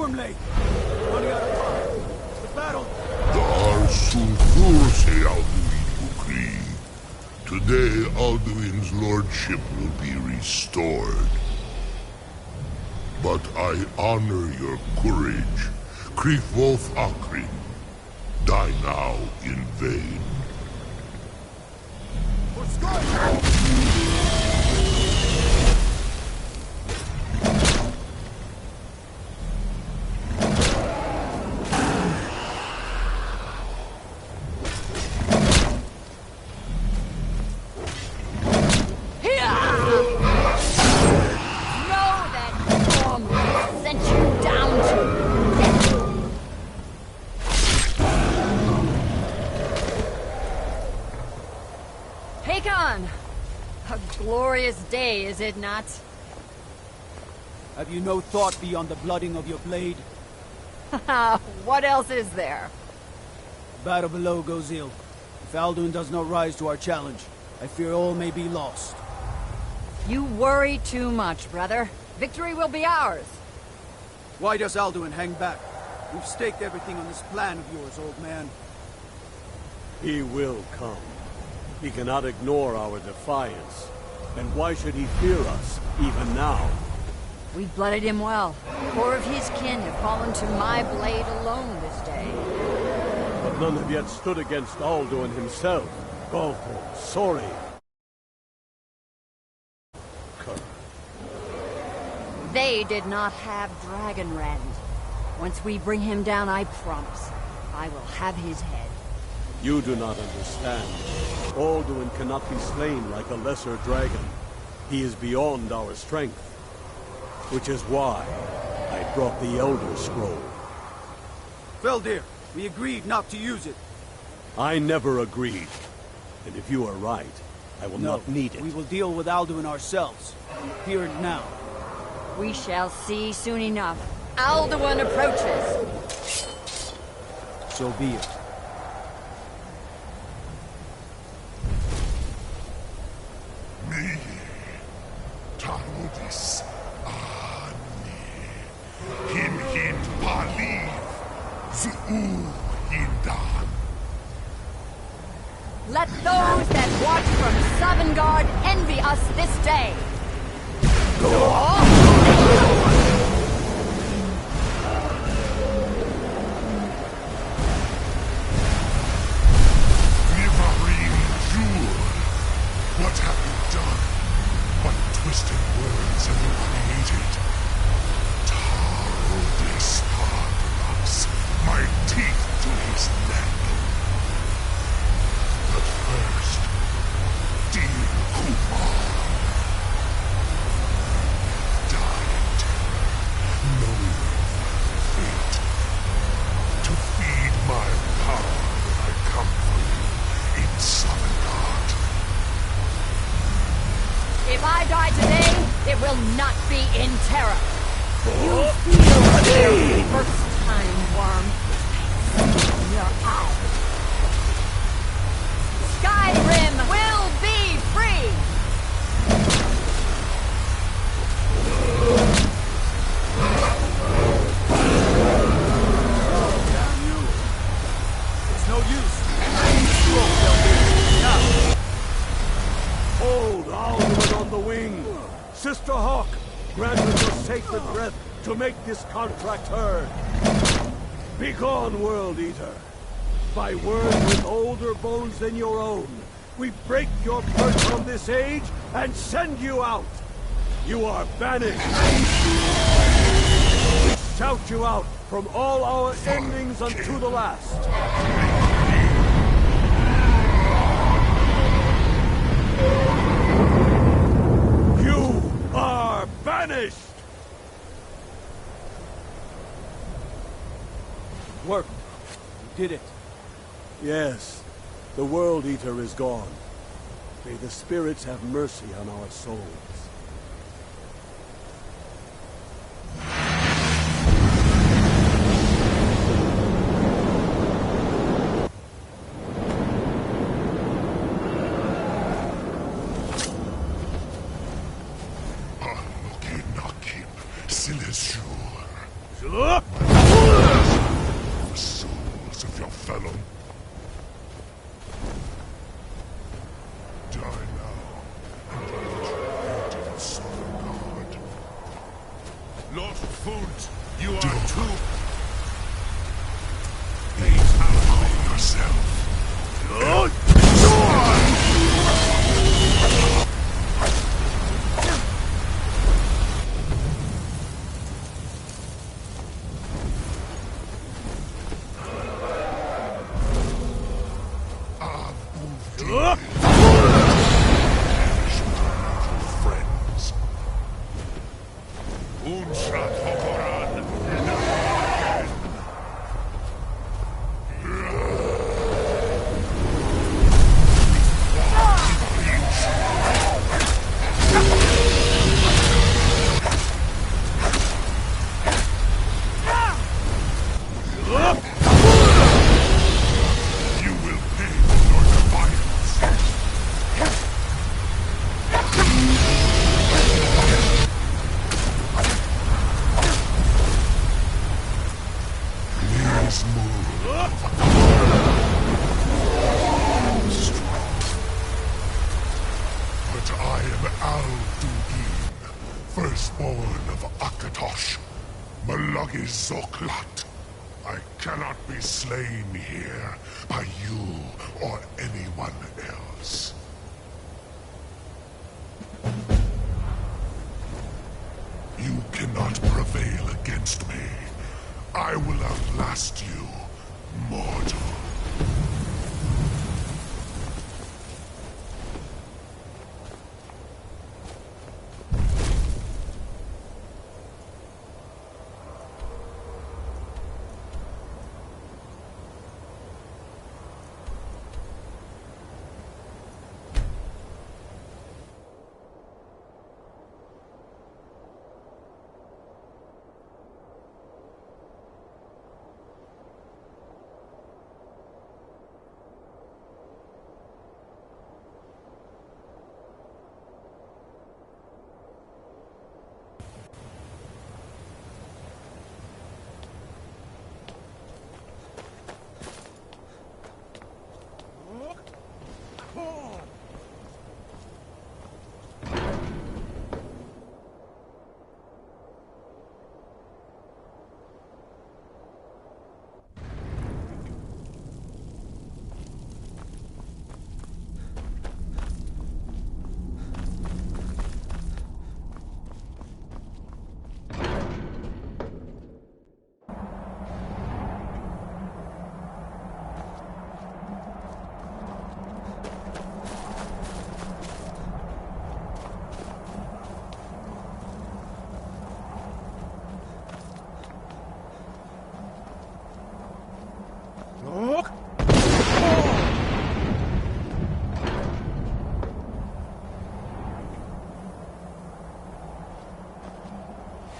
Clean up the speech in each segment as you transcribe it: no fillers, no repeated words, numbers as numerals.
him, Lake. Running out of time. The battle. Dar Sulthur Alduin Ukri. Today, Alduin's lordship will be restored. But I honor your courage. Krief Wolf Akrin. Die now in vain. For Skyrim! A glorious day, is it not? Have you no thought beyond the blooding of your blade? What else is there? Battle below goes ill. If Alduin does not rise to our challenge, I fear all may be lost. You worry too much, brother. Victory will be ours. Why does Alduin hang back? We've staked everything on this plan of yours, old man. He will come. He cannot ignore our defiance. And why should he fear us, even now? We've blooded him well. 4 of his kin have fallen to my blade alone this day. But none have yet stood against Alduin himself. Galthor, Sori. They did not have Dragonrend. Once we bring him down, I promise, I will have his head. You do not understand. Alduin cannot be slain like a lesser dragon. He is beyond our strength. Which is why I brought the Elder Scroll. Feldir, we agreed not to use it. I never agreed. And if you are right, I will not need it. We will deal with Alduin ourselves. Here and now. We shall see soon enough. Alduin approaches. So be it. Me, Tarudis, Ani, Him Hind Paliv, Zuu Hindan. Let those that watch from Sovngarde envy us this day. What have you done? What twisted words have you created? Tarudis Pardox, my teeth to his neck. But first, dear Kumar, die in terror, knowing your fate. To feed my power when I come for you in Sovngarde. If I die today, it will not be in terror. You feel the first time, worm. Your eyes. Skyrim will be free! Damn you. It's no use. Scroll, Feldir. Now. Hold Alduin on the wing! Sister Hawk, grant us your sacred breath to make this contract heard. Begone, World Eater. By word with older bones than your own, we break your perch on this age and send you out. You are banished. We shout you out from all our endings unto the last. Banished! Work. You did it. Yes, the World Eater is gone. May the spirits have mercy on our souls. Silesur. Look! Fools, you are too... Calm yourself. Friends. Unshrat Hokoran. You will pay for your defiance. Please move. Strong. But I am Al-Duin, firstborn of Akatosh, Malagi Zoklat. I cannot be slain here by you or anyone else. You cannot prevail against me. I will outlast you, mortal.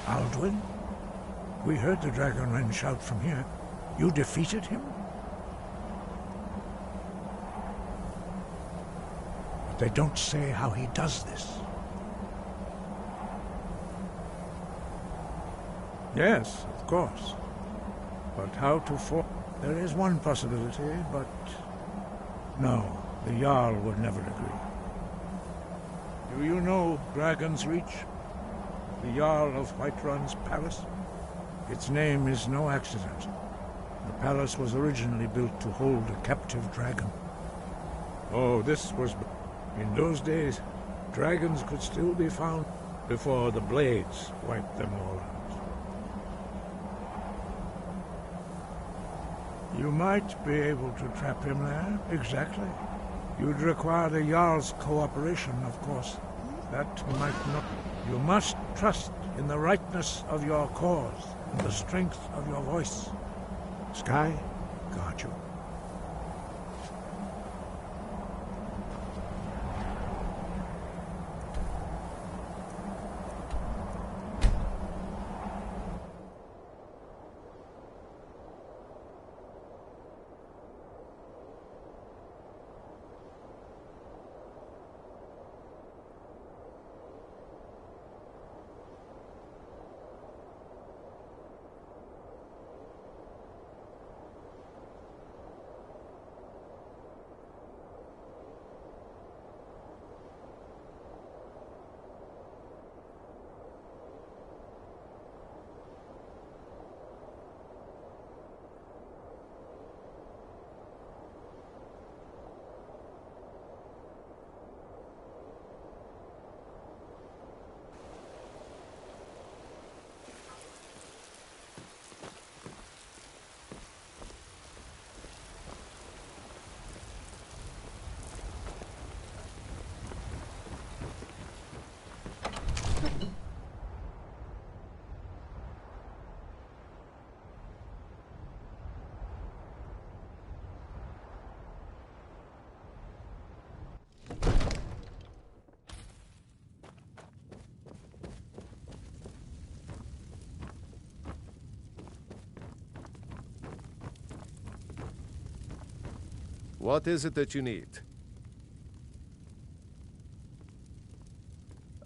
Alduin? We heard the Dragonren shout from here. You defeated him? But they don't say how he does this. Yes, of course. But how to There is one possibility, but... No, the Jarl would never agree. Do you know Dragon's Reach? The Jarl of Whiterun's palace? Its name is no accident. The palace was originally built to hold a captive dragon. Oh, this was... In those days, dragons could still be found before the blades wiped them all out. You might be able to trap him there, exactly. You'd require the Jarl's cooperation, of course. That might not... You must trust in the rightness of your cause and the strength of your voice. Sky, guard you. What is it that you need?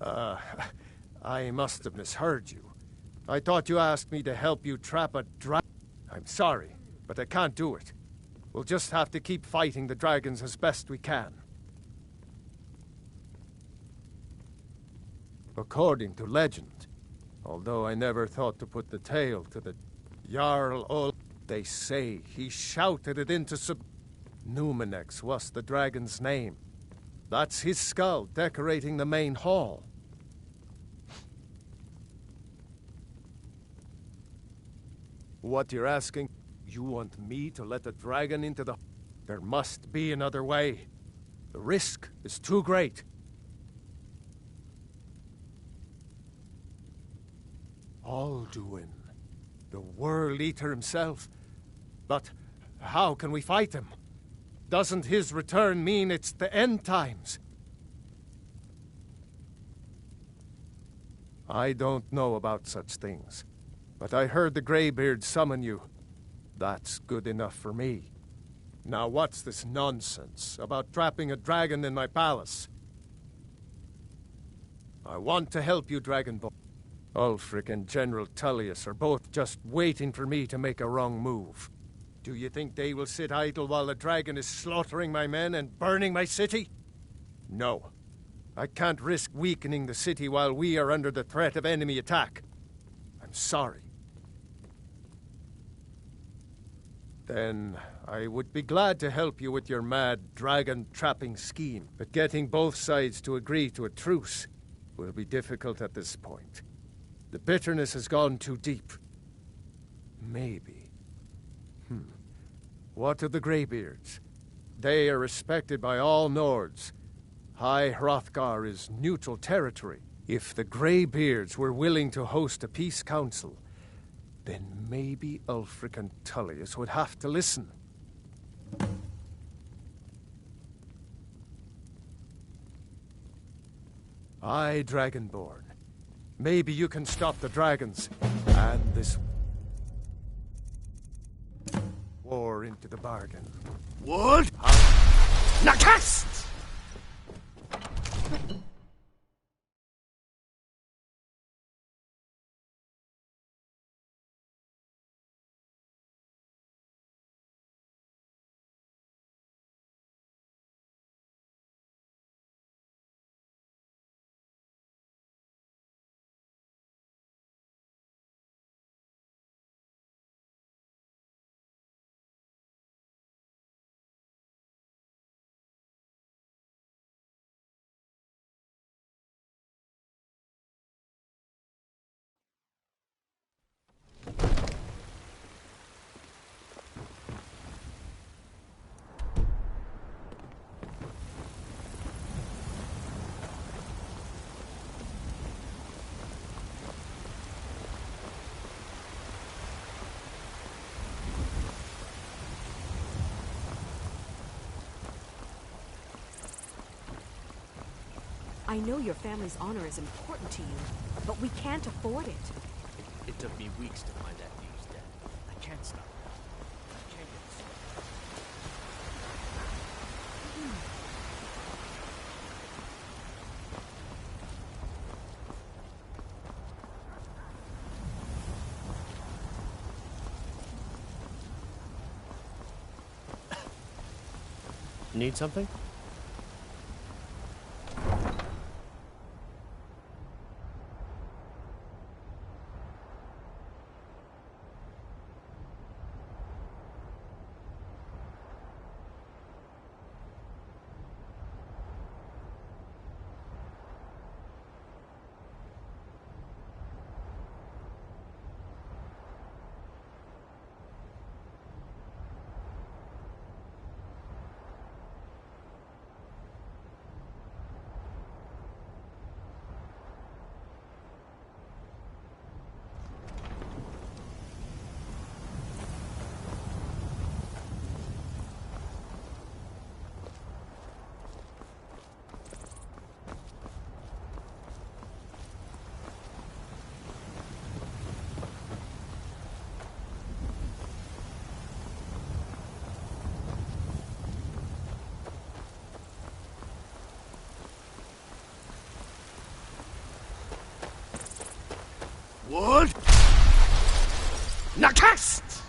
I must have misheard you. I thought you asked me to help you trap a dragon. I'm sorry, but I can't do it. We'll just have to keep fighting the dragons as best we can. According to legend, although I never thought to put the tale to the Jarl Ol, they say he shouted it into Numenex was the dragon's name. That's his skull decorating the main hall. What you're asking? You want me to let the dragon into the... There must be another way. The risk is too great. Alduin, the World Eater himself. But how can we fight him? Doesn't his return mean it's the end times? I don't know about such things, but I heard the Greybeard summon you. That's good enough for me. Now what's this nonsense about trapping a dragon in my palace? I want to help you, Dragonborn. Ulfric and General Tullius are both just waiting for me to make a wrong move. Do you think they will sit idle while the dragon is slaughtering my men and burning my city? No. I can't risk weakening the city while we are under the threat of enemy attack. I'm sorry. Then I would be glad to help you with your mad dragon-trapping scheme, but getting both sides to agree to a truce will be difficult at this point. The bitterness has gone too deep. Maybe. What of the Greybeards? They are respected by all Nords. High Hrothgar is neutral territory. If the Greybeards were willing to host a peace council, then maybe Ulfric and Tullius would have to listen. Aye, Dragonborn. Maybe you can stop the dragons, and this war into the bargain. What? Nakast! I know your family's honor is important to you, but we can't afford it. It took me weeks to find that news dead. I can't stop now. I can't get this. Need something? Wood! Nakast!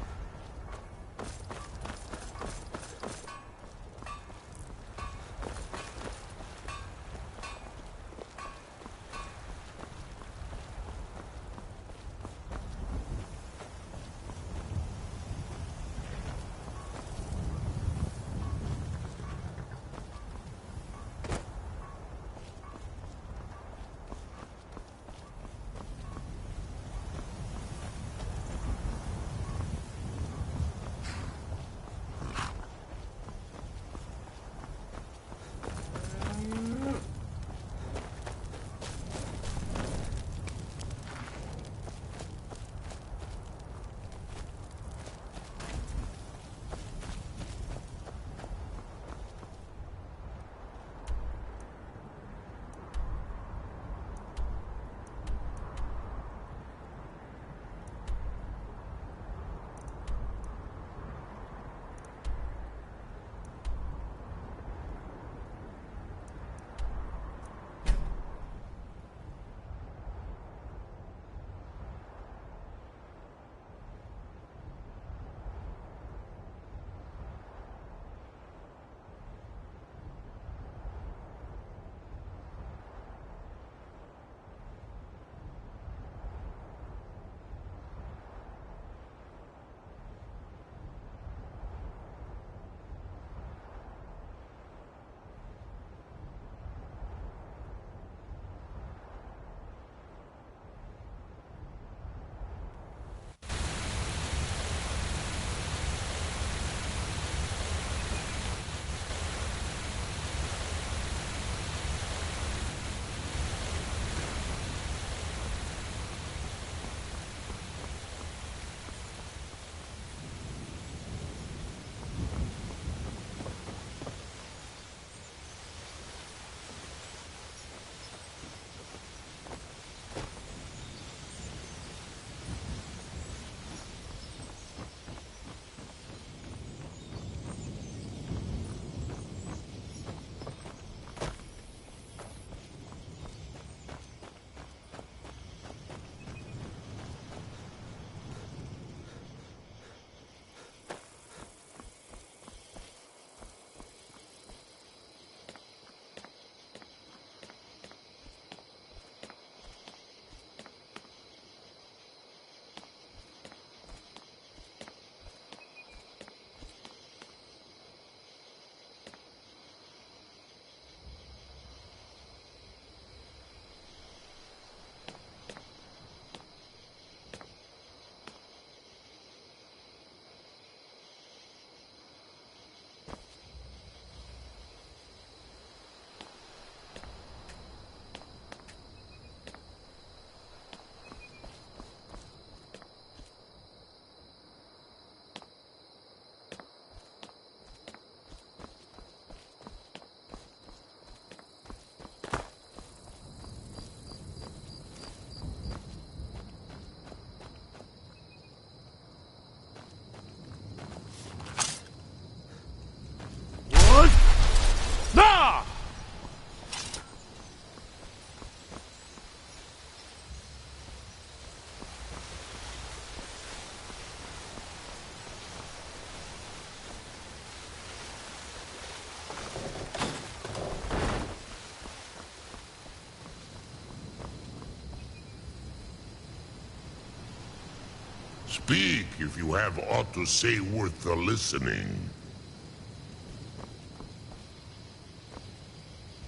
Speak if you have aught to say worth the listening.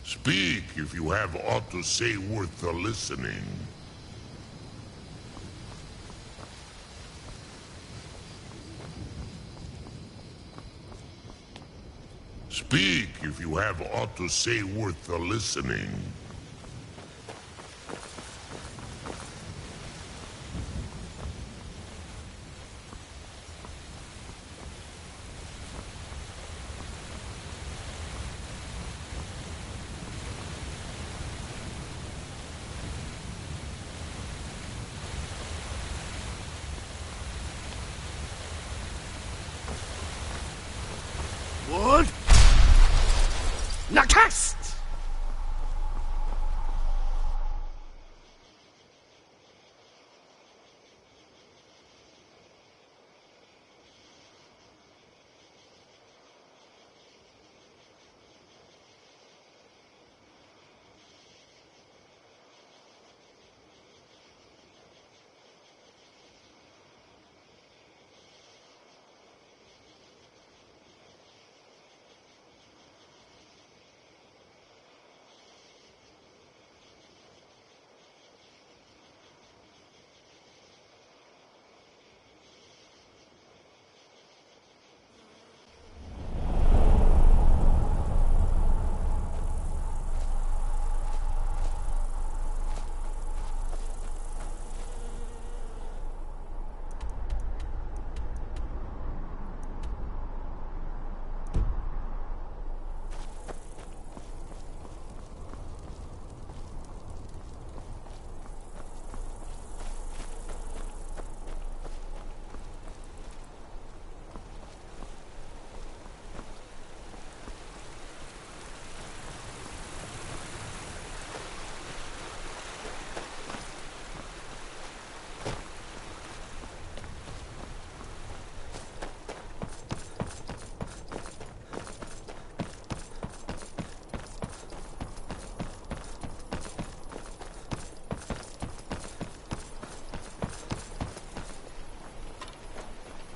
Speak if you have aught to say worth the listening. Speak if you have aught to say worth the listening. Wood! Nakast!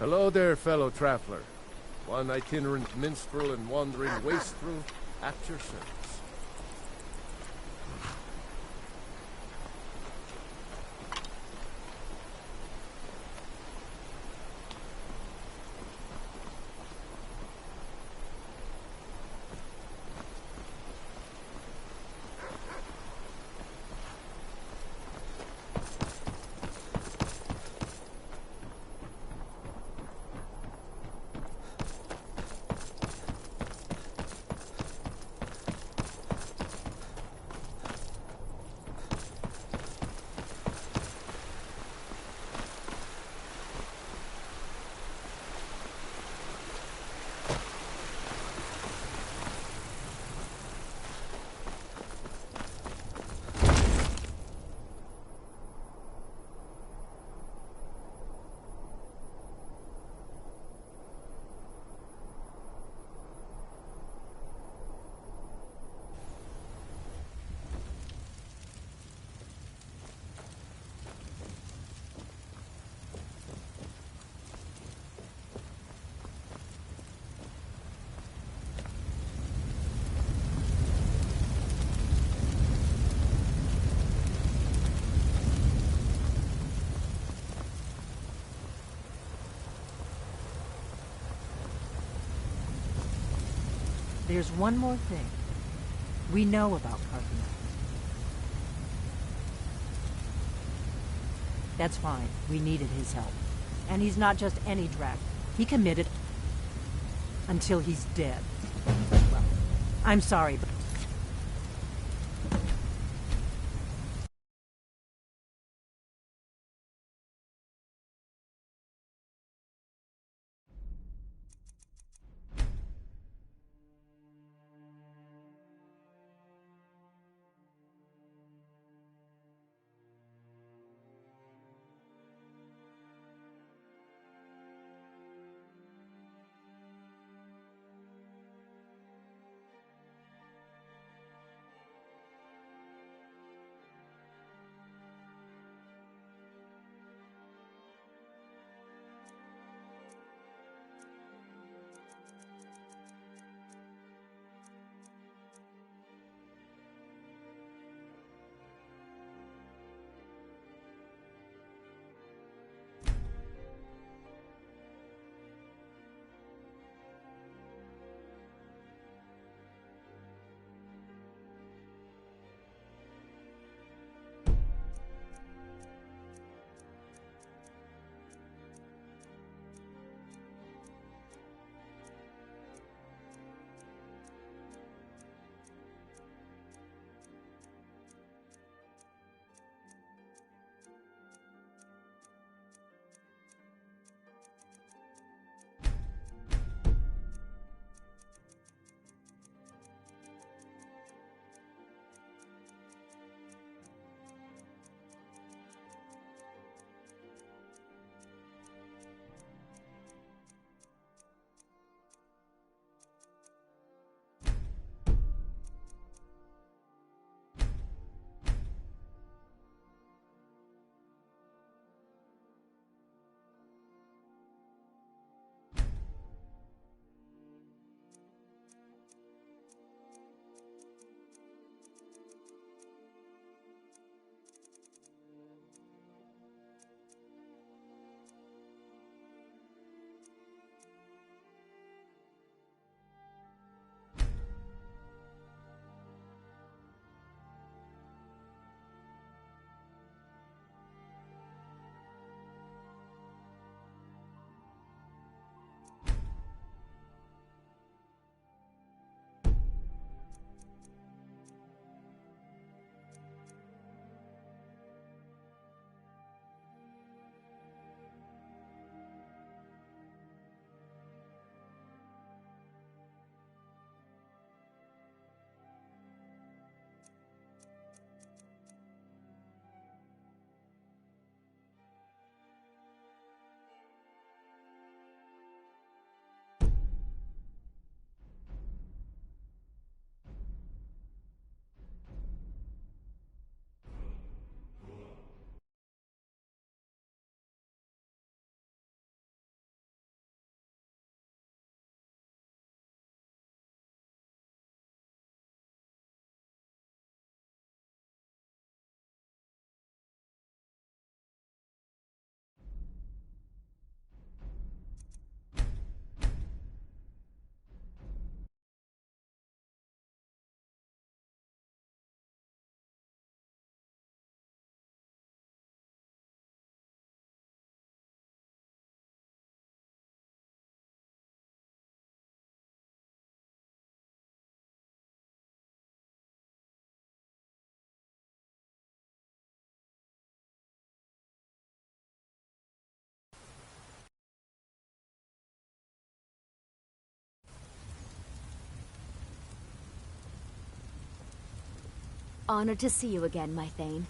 Hello there, fellow traveler. One itinerant minstrel and wandering wastrel at your service. There's one more thing. We know about Cartman. That's fine. We needed his help. And he's not just any dragon. He committed until he's dead. Well, I'm sorry, but Honored to see you again, my Thane.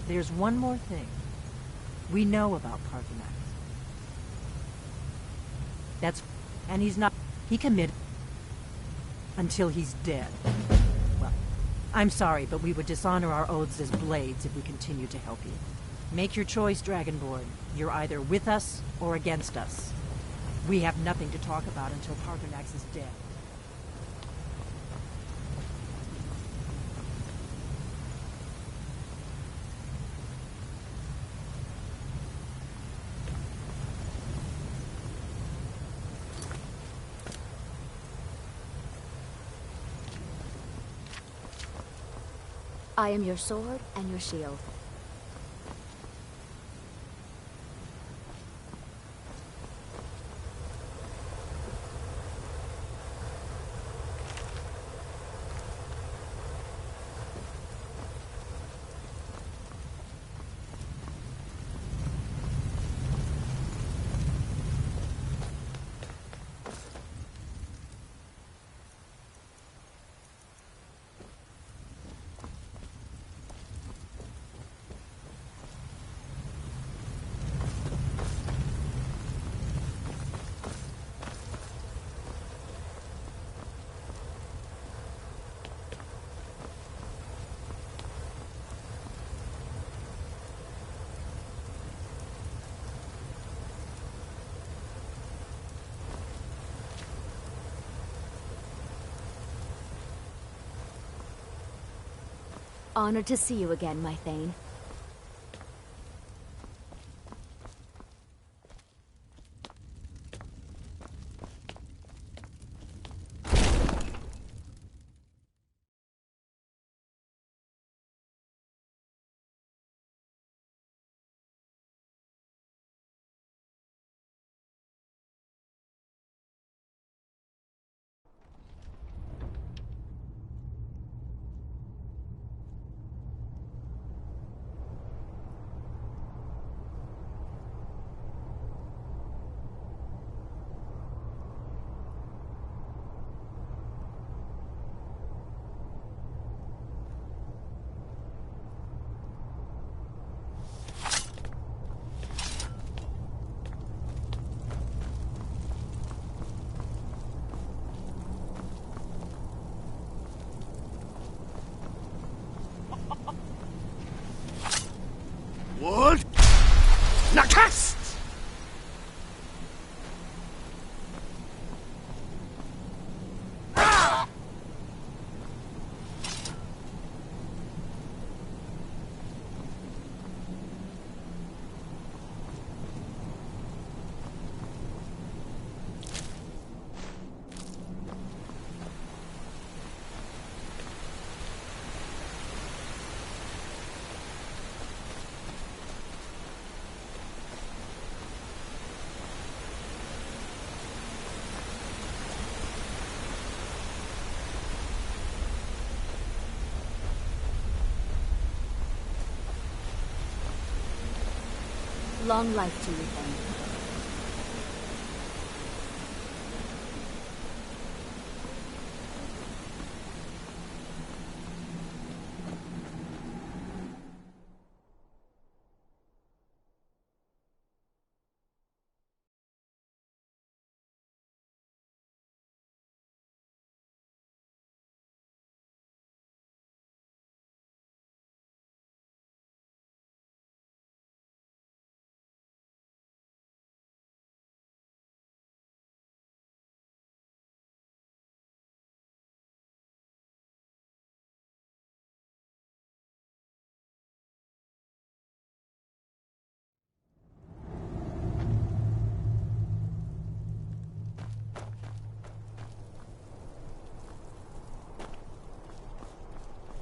There's one more thing. We know about Parthenax. And he's not... He committed... until he's dead. Well, I'm sorry, but we would dishonor our oaths as blades if we continue to help you. Make your choice, Dragonborn. You're either with us or against us. We have nothing to talk about until Parthenax is dead. I am your sword and your shield. Honored to see you again, my Thane. Long life to you then.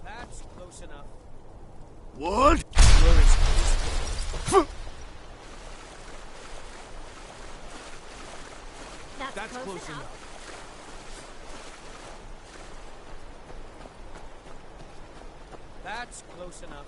That's close enough. What? You're as That's close enough. That's close enough.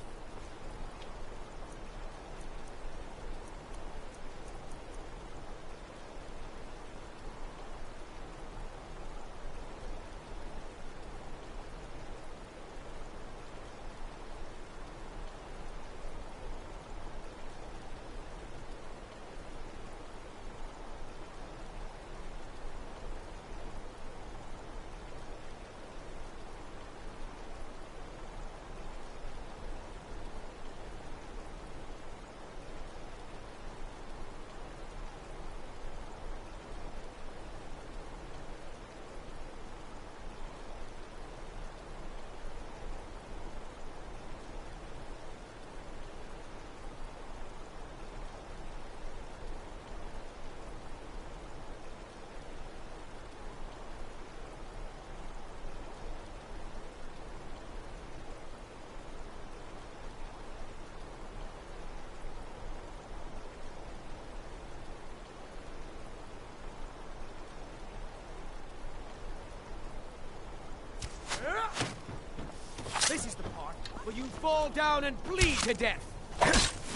This is the part where you fall down and bleed to death.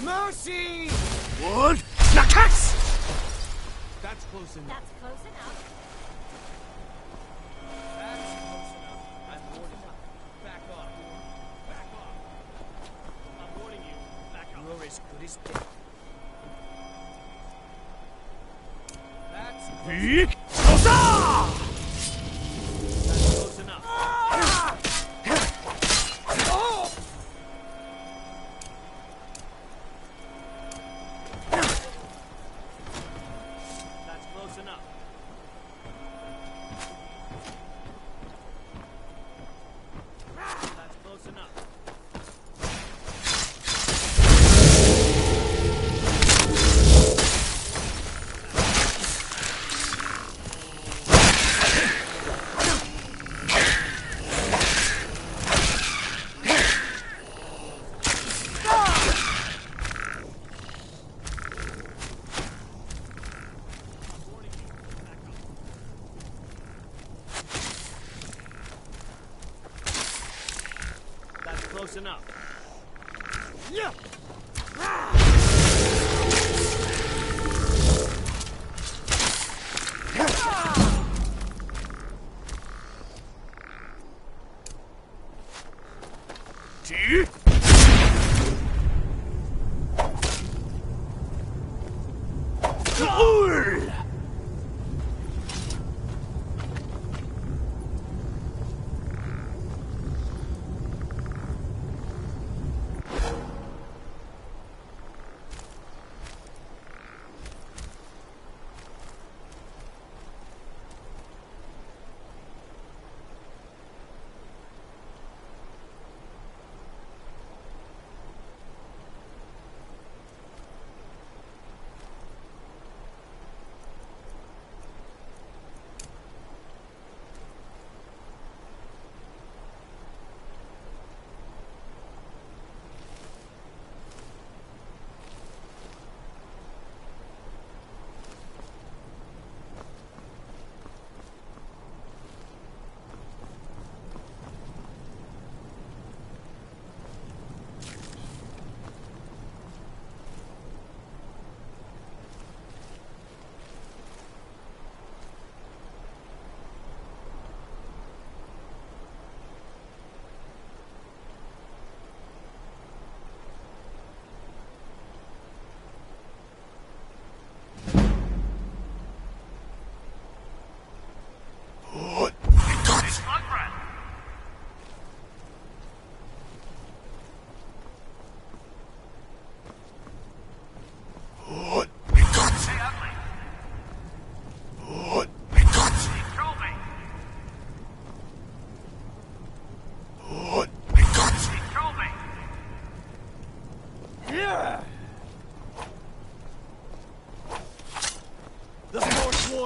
Mercy! What? Nakas! That's close enough. That's close enough. That's close enough. I'm warning you. Back off. Back off. I'm warning you. Back off. You're as good as dead. That's close enough. That's close enough. That's close enough. That's close enough. That's close enough. Yeah. Gee?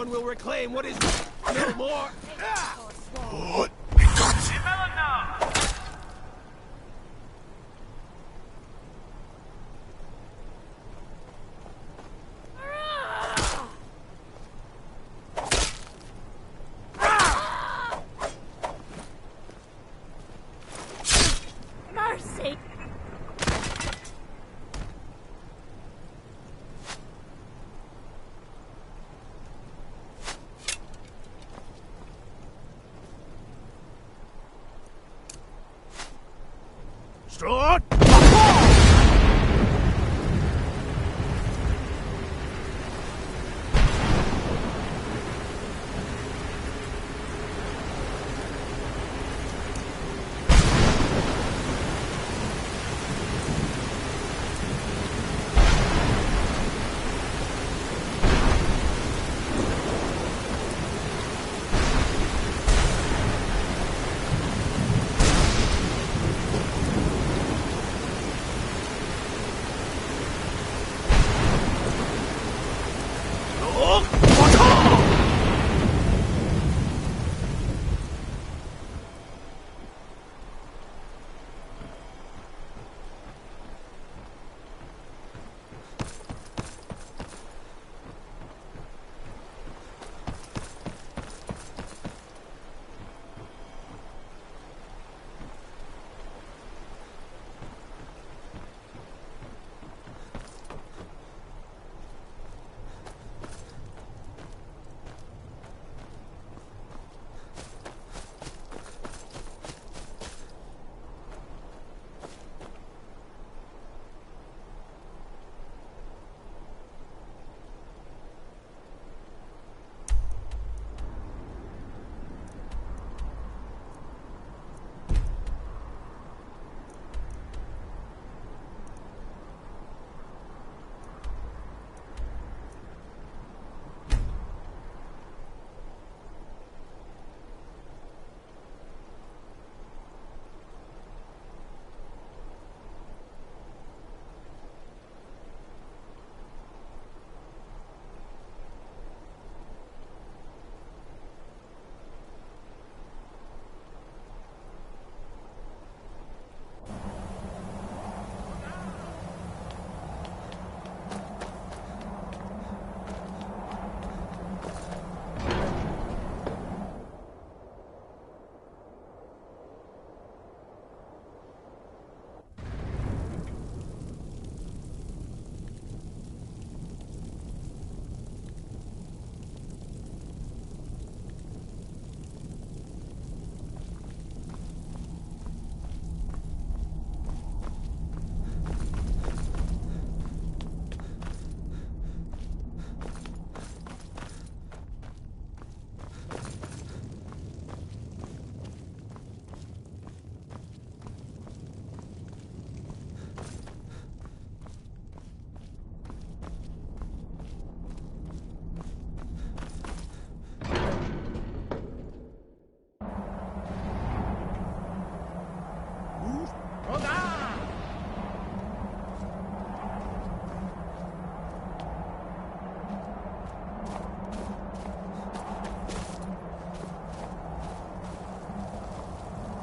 Someone will reclaim what is no more. What? Mercy! Strahd!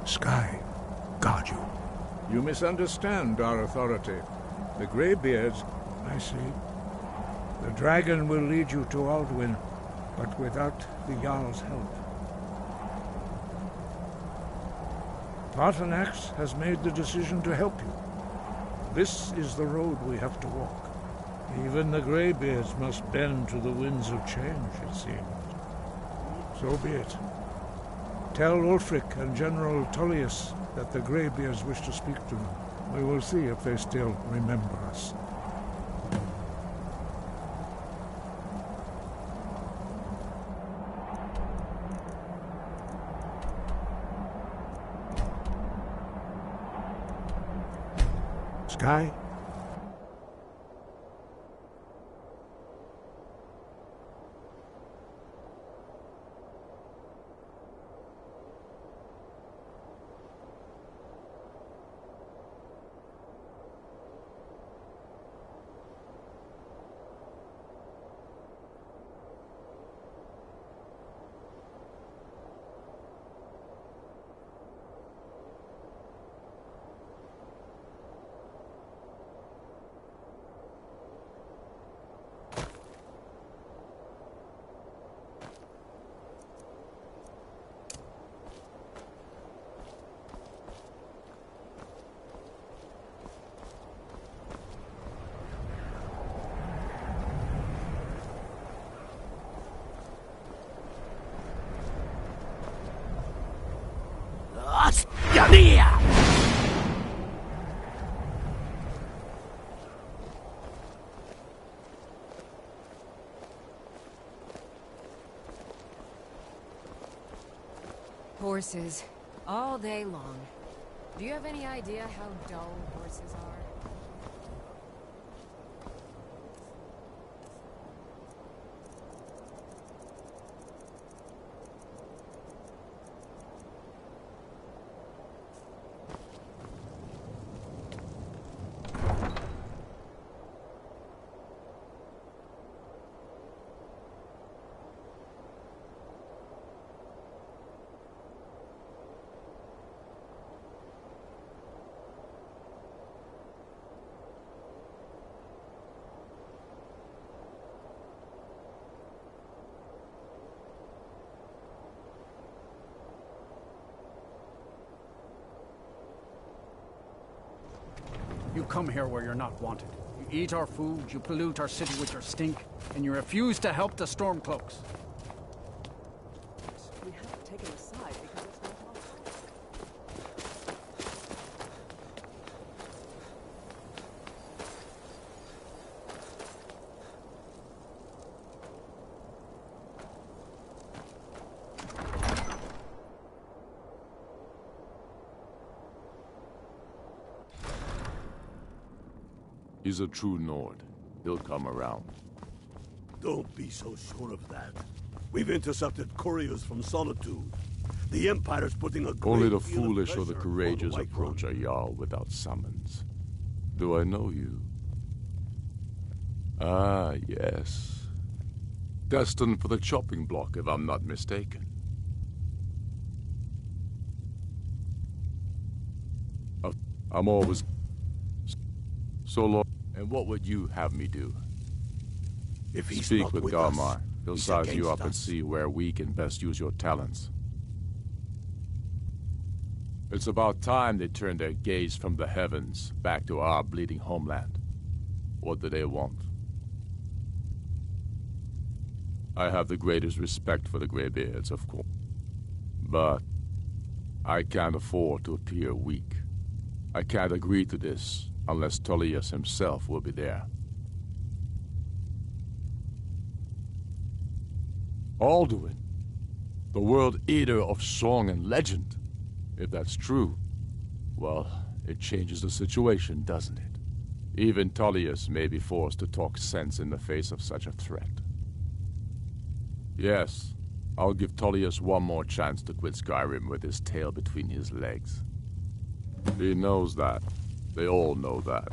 Sky, guard you. You misunderstand our authority. The Greybeards... I see. The dragon will lead you to Alduin, but without the Jarl's help. Paarthurnax has made the decision to help you. This is the road we have to walk. Even the Greybeards must bend to the winds of change, it seems. So be it. Tell Ulfric and General Tullius that the Greybeards wish to speak to them. We will see if they still remember us. Sky? horses. All day long. Do you have any idea how dull horses are? You come here where you're not wanted. You eat our food, you pollute our city with your stink, and you refuse to help the Stormcloaks. We have to take him aside because it's not our fault. He's a true Nord. He'll come around. Don't be so sure of that. We've intercepted couriers from Solitude. The Empire's putting a great Only the deal of foolish or the pressure on courageous White approach Run. a Jarl without summons. Do I know you? Ah, yes. Destined for the chopping block, if I'm not mistaken. I'm always so long. And what would you have me do? If he's Speak not with with Galmar. us, He'll he's size you against up and us. see where we can best use your talents. It's about time they turned their gaze from the heavens back to our bleeding homeland. What do they want? I have the greatest respect for the Greybeards, of course. But I can't afford to appear weak. I can't agree to this unless Tullius himself will be there. Alduin, the world eater of song and legend. If that's true, well, it changes the situation, doesn't it? Even Tullius may be forced to talk sense in the face of such a threat. Yes, I'll give Tullius one more chance to quit Skyrim with his tail between his legs. He knows that. They all know that.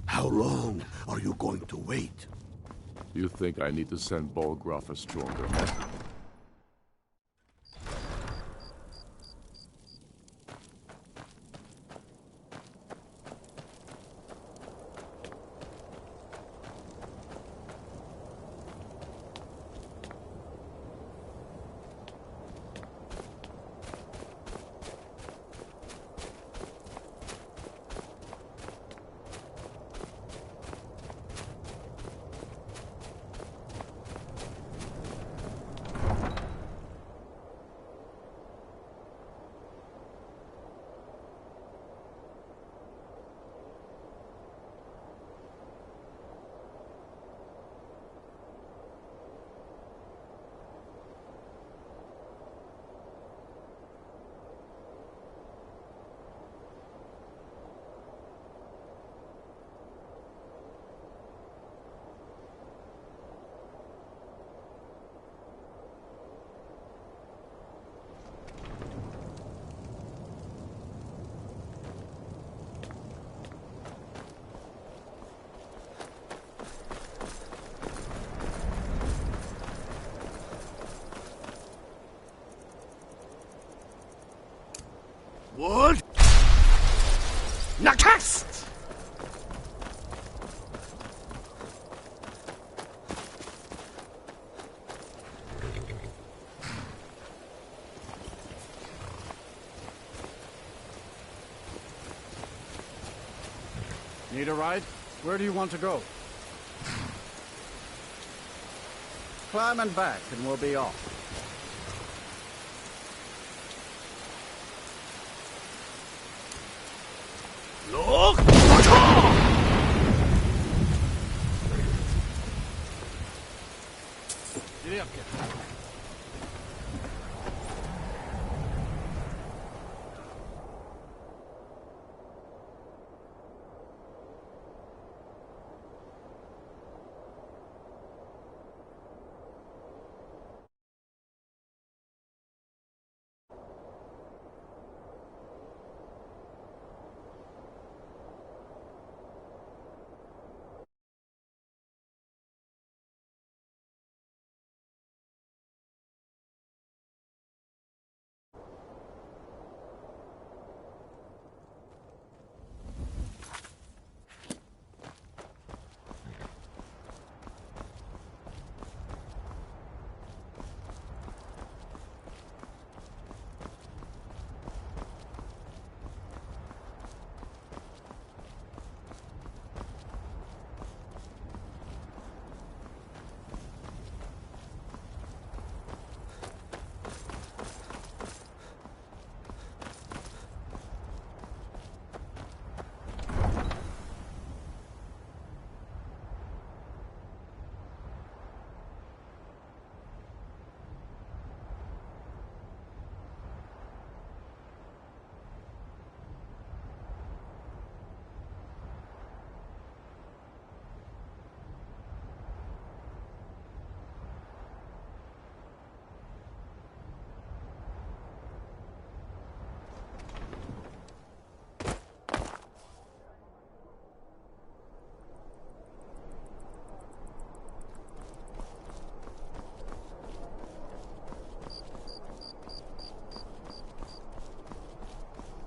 How long are you going to wait? You think I need to send Bolgraf a stronger message? What? Nakast! Need a ride? Where do you want to go? Climb and back, and we'll be off. Look!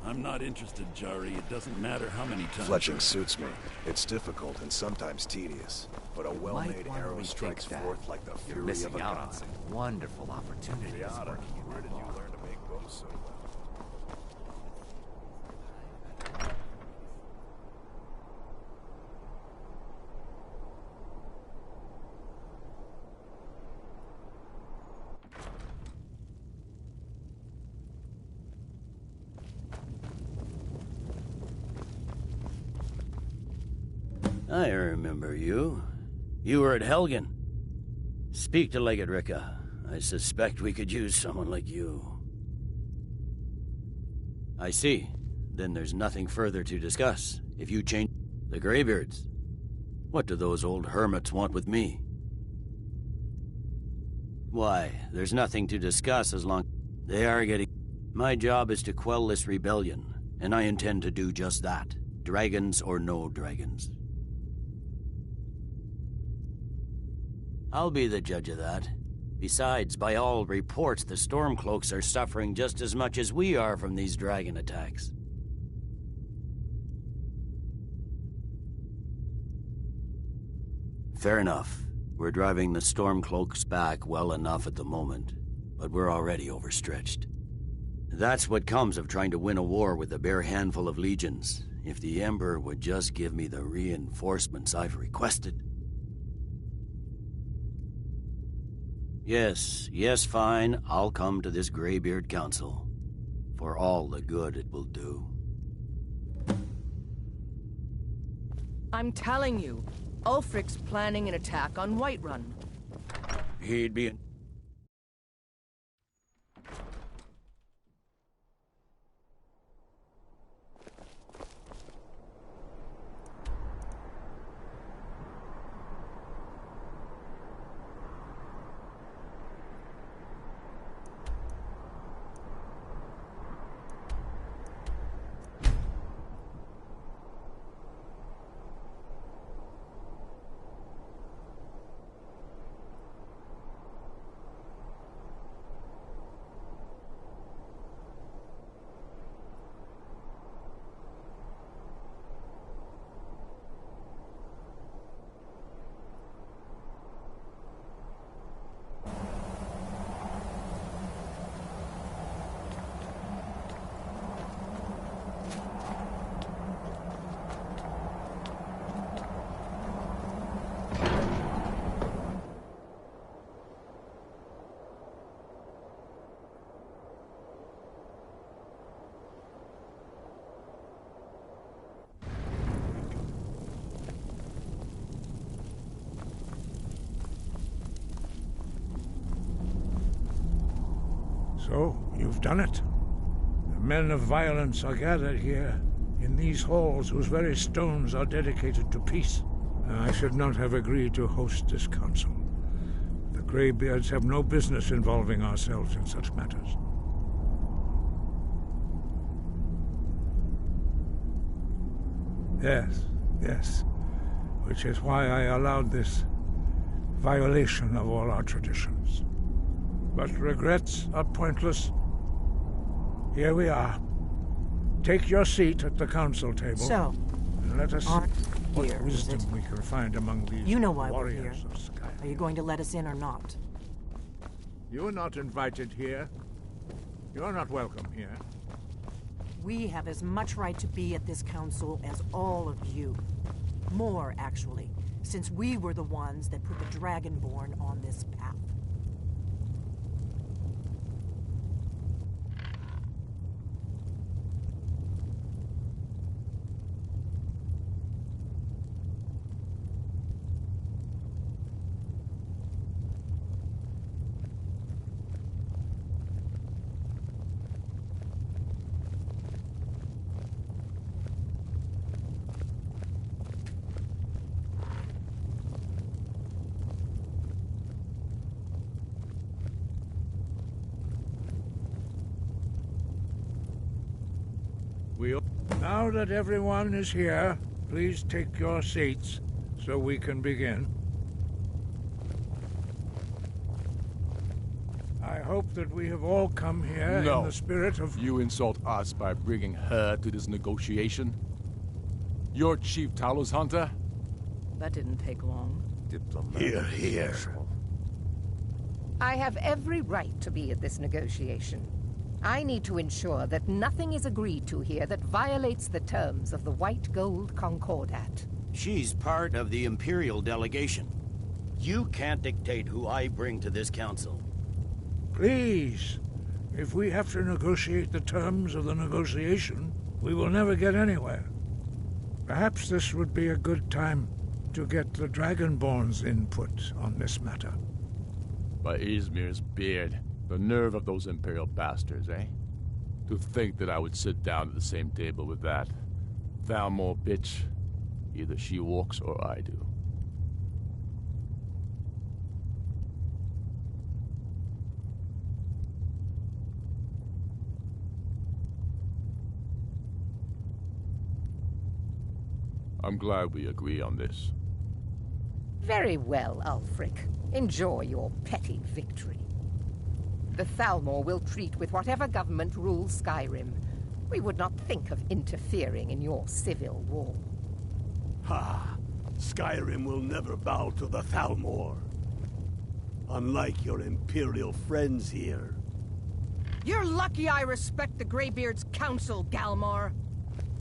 I'm not interested, Jari. It doesn't matter how many times... Fletching suits me. It's difficult and sometimes tedious, but a well-made arrow strikes forth like the fury of a god. Some wonderful opportunities. Where did you learn to make bows so well? I remember you. You were at Helgen. Speak to Legate Ricka. I suspect we could use someone like you. I see. Then there's nothing further to discuss. If you change the Greybeards, what do those old hermits want with me? Why, there's nothing to discuss as long they are getting... My job is to quell this rebellion, and I intend to do just that. Dragons or no dragons. I'll be the judge of that. Besides, by all reports, the Stormcloaks are suffering just as much as we are from these dragon attacks. Fair enough. We're driving the Stormcloaks back well enough at the moment, but we're already overstretched. That's what comes of trying to win a war with a bare handful of legions. If the Emperor would just give me the reinforcements I've requested. Yes, fine. I'll come to this Greybeard Council. For all the good it will do. I'm telling you, Ulfric's planning an attack on Whiterun. He'd be... So, you've done it. The men of violence are gathered here, in these halls whose very stones are dedicated to peace. I should not have agreed to host this council. The Greybeards have no business involving ourselves in such matters. Yes. Which is why I allowed this violation of all our traditions. But regrets are pointless. Here we are. Take your seat at the council table. So, and let us see what here, wisdom we can find among these you know why we're here. warriors of Skyrim. Are you going to let us in or not? You're not invited here. You're not welcome here. We have as much right to be at this council as all of you. More, actually, since we were the ones that put the Dragonborn on this path. Now that everyone is here, please take your seats so we can begin. I hope that we have all come here No. in the spirit of... You insult us by bringing her to this negotiation? You're Chief Talos Hunter? That didn't take long. Here, here. I have every right to be at this negotiation. I need to ensure that nothing is agreed to here that violates the terms of the White Gold Concordat. She's part of the Imperial delegation. You can't dictate who I bring to this council. Please, if we have to negotiate the terms of the negotiation, we will never get anywhere. Perhaps this would be a good time to get the Dragonborn's input on this matter. By Izmir's beard. The nerve of those Imperial bastards, eh? To think that I would sit down at the same table with that Thalmor bitch. Either she walks or I do. I'm glad we agree on this. Very well, Ulfric. Enjoy your petty victory. The Thalmor will treat with whatever government rules Skyrim. We would not think of interfering in your civil war. Ha! Skyrim will never bow to the Thalmor. Unlike your Imperial friends here. You're lucky I respect the Greybeard's counsel, Galmar.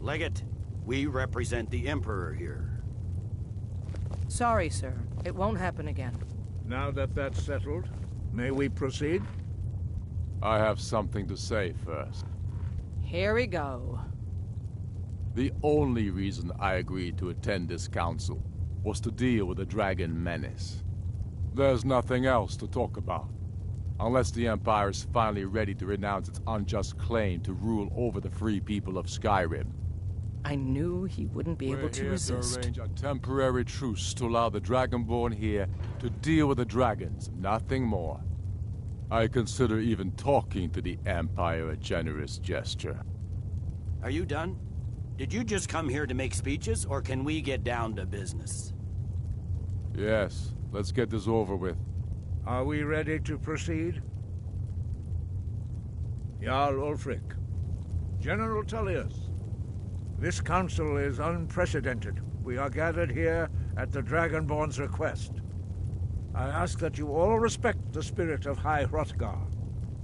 Legate, we represent the Emperor here. Sorry, sir. It won't happen again. Now that that's settled, may we proceed? I have something to say first. Here we go. The only reason I agreed to attend this council was to deal with the dragon menace. There's nothing else to talk about, unless the Empire is finally ready to renounce its unjust claim to rule over the free people of Skyrim. I knew he wouldn't be able to resist. We're here to arrange a temporary truce to allow the Dragonborn here to deal with the dragons, nothing more. I consider even talking to the Empire a generous gesture. Are you done? Did you just come here to make speeches, or can we get down to business? Yes, let's get this over with. Are we ready to proceed? Jarl Ulfric, General Tullius, this council is unprecedented. We are gathered here at the Dragonborn's request. I ask that you all respect the spirit of High Hrothgar,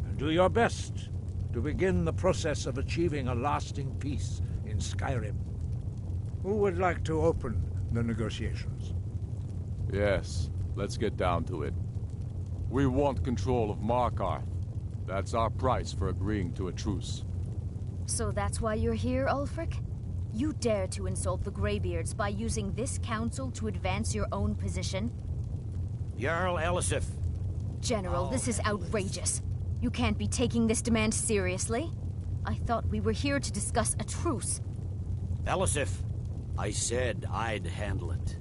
and do your best to begin the process of achieving a lasting peace in Skyrim. Who would like to open the negotiations? Yes, let's get down to it. We want control of Markarth. That's our price for agreeing to a truce. So that's why you're here, Ulfric? You dare to insult the Greybeards by using this council to advance your own position? Jarl Elisif. General, this is outrageous. You can't be taking this demand seriously. I thought we were here to discuss a truce. Elisif, I said I'd handle it.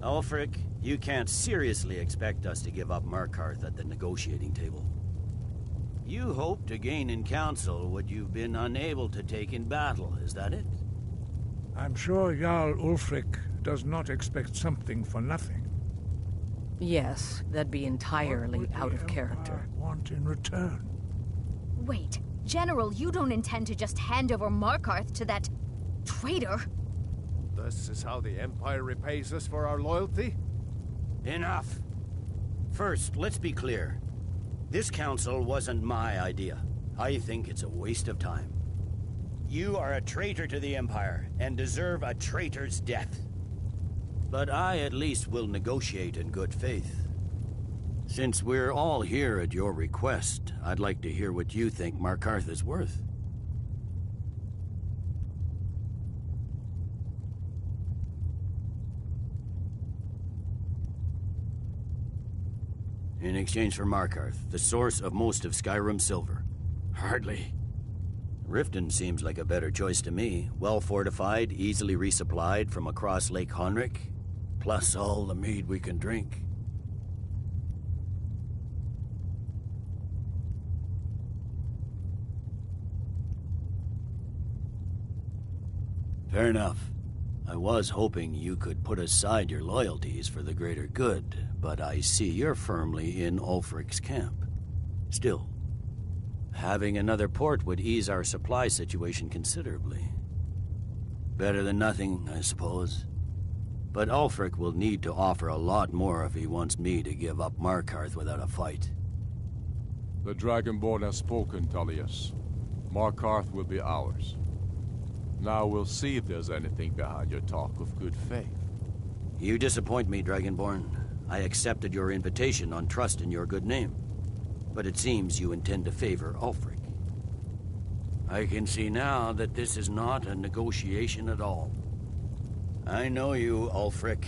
Ulfric, you can't seriously expect us to give up Markarth at the negotiating table. You hope to gain in council what you've been unable to take in battle, is that it? I'm sure Jarl Ulfric does not expect something for nothing. Yes, that'd be entirely out of character. Want in return? Wait, General, you don't intend to just hand over Markarth to that traitor? This is how the Empire repays us for our loyalty? Enough. First, let's be clear. This council wasn't my idea. I think it's a waste of time. You are a traitor to the Empire, and deserve a traitor's death. But I at least will negotiate in good faith. Since we're all here at your request, I'd like to hear what you think Markarth is worth. In exchange for Markarth, the source of most of Skyrim's silver. Hardly. Riften seems like a better choice to me. Well fortified, easily resupplied from across Lake Honric, plus all the mead we can drink. Fair enough. I was hoping you could put aside your loyalties for the greater good, but I see you're firmly in Ulfric's camp. Still, having another port would ease our supply situation considerably. Better than nothing, I suppose. But Ulfric will need to offer a lot more if he wants me to give up Markarth without a fight. The Dragonborn has spoken, Tullius. Markarth will be ours. Now we'll see if there's anything behind your talk of good faith. You disappoint me, Dragonborn. I accepted your invitation on trust in your good name. But it seems you intend to favor Ulfric. I can see now that this is not a negotiation at all. I know you, Ulfric.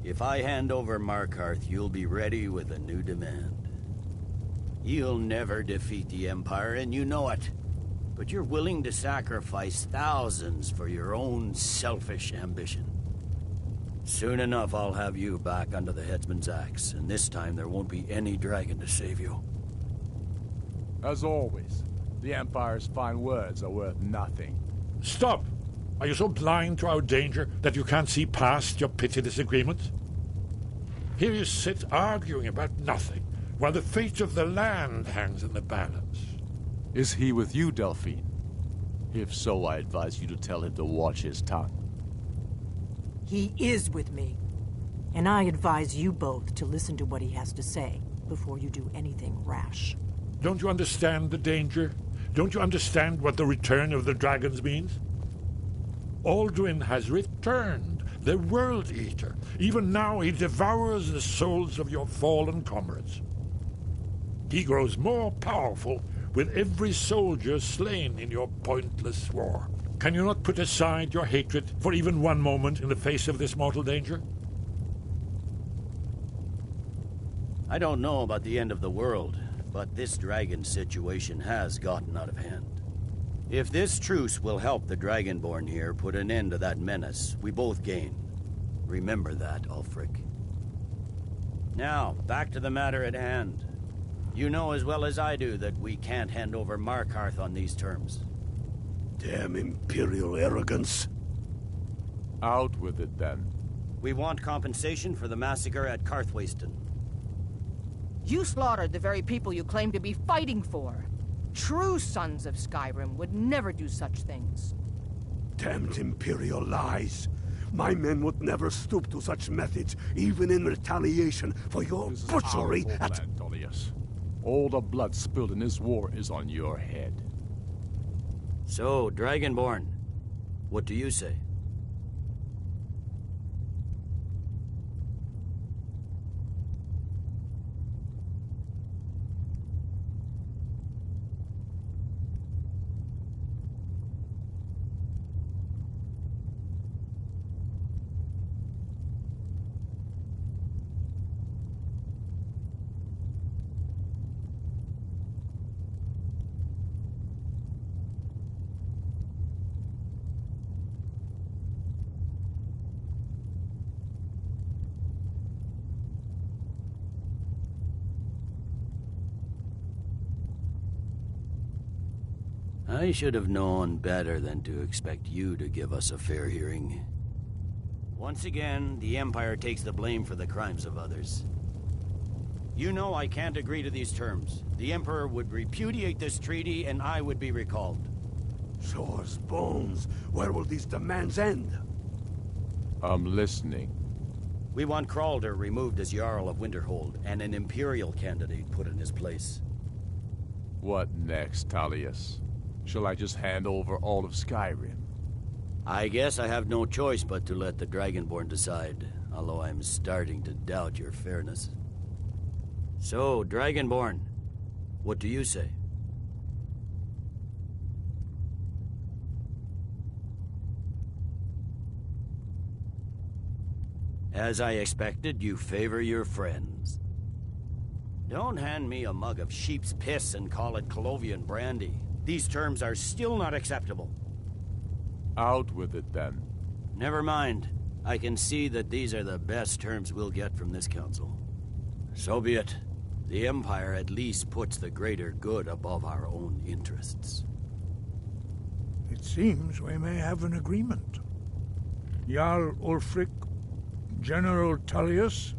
If I hand over Markarth, you'll be ready with a new demand. You'll never defeat the Empire, and you know it. But you're willing to sacrifice thousands for your own selfish ambition. Soon enough, I'll have you back under the headsman's axe, and this time there won't be any dragon to save you. As always, the Empire's fine words are worth nothing. Stop! Are you so blind to our danger that you can't see past your petty disagreements? Here you sit arguing about nothing, while the fate of the land hangs in the balance. Is he with you, Delphine? If so, I advise you to tell him to watch his tongue. He is with me. And I advise you both to listen to what he has to say before you do anything rash. Don't you understand the danger? Don't you understand what the return of the dragons means? Alduin has returned, the World Eater. Even now he devours the souls of your fallen comrades. He grows more powerful with every soldier slain in your pointless war. Can you not put aside your hatred for even one moment in the face of this mortal danger? I don't know about the end of the world, but this dragon situation has gotten out of hand. If this truce will help the Dragonborn here put an end to that menace, we both gain. Remember that, Ulfric. Now, back to the matter at hand. You know as well as I do that we can't hand over Markarth on these terms. Damn Imperial arrogance. Out with it, then. We want compensation for the massacre at Karthwasten. You slaughtered the very people you claim to be fighting for. True sons of Skyrim would never do such things. Damned Imperial lies. My men would never stoop to such methods, even in retaliation for your butchery at... Tullius. All the blood spilled in this war is on your head. So, Dragonborn, what do you say? I should have known better than to expect you to give us a fair hearing. Once again, the Empire takes the blame for the crimes of others. You know I can't agree to these terms. The Emperor would repudiate this treaty and I would be recalled. Sore's bones. Where will these demands end? I'm listening. We want Kralder removed as Jarl of Winterhold and an Imperial candidate put in his place. What next, Tullius? Shall I just hand over all of Skyrim? I guess I have no choice but to let the Dragonborn decide, although I'm starting to doubt your fairness. So, Dragonborn, what do you say? As I expected, you favor your friends. Don't hand me a mug of sheep's piss and call it Colovian brandy. These terms are still not acceptable. Out with it, then. Never mind. I can see that these are the best terms we'll get from this council. So be it. The Empire at least puts the greater good above our own interests. It seems we may have an agreement. Jarl Ulfric, General Tullius,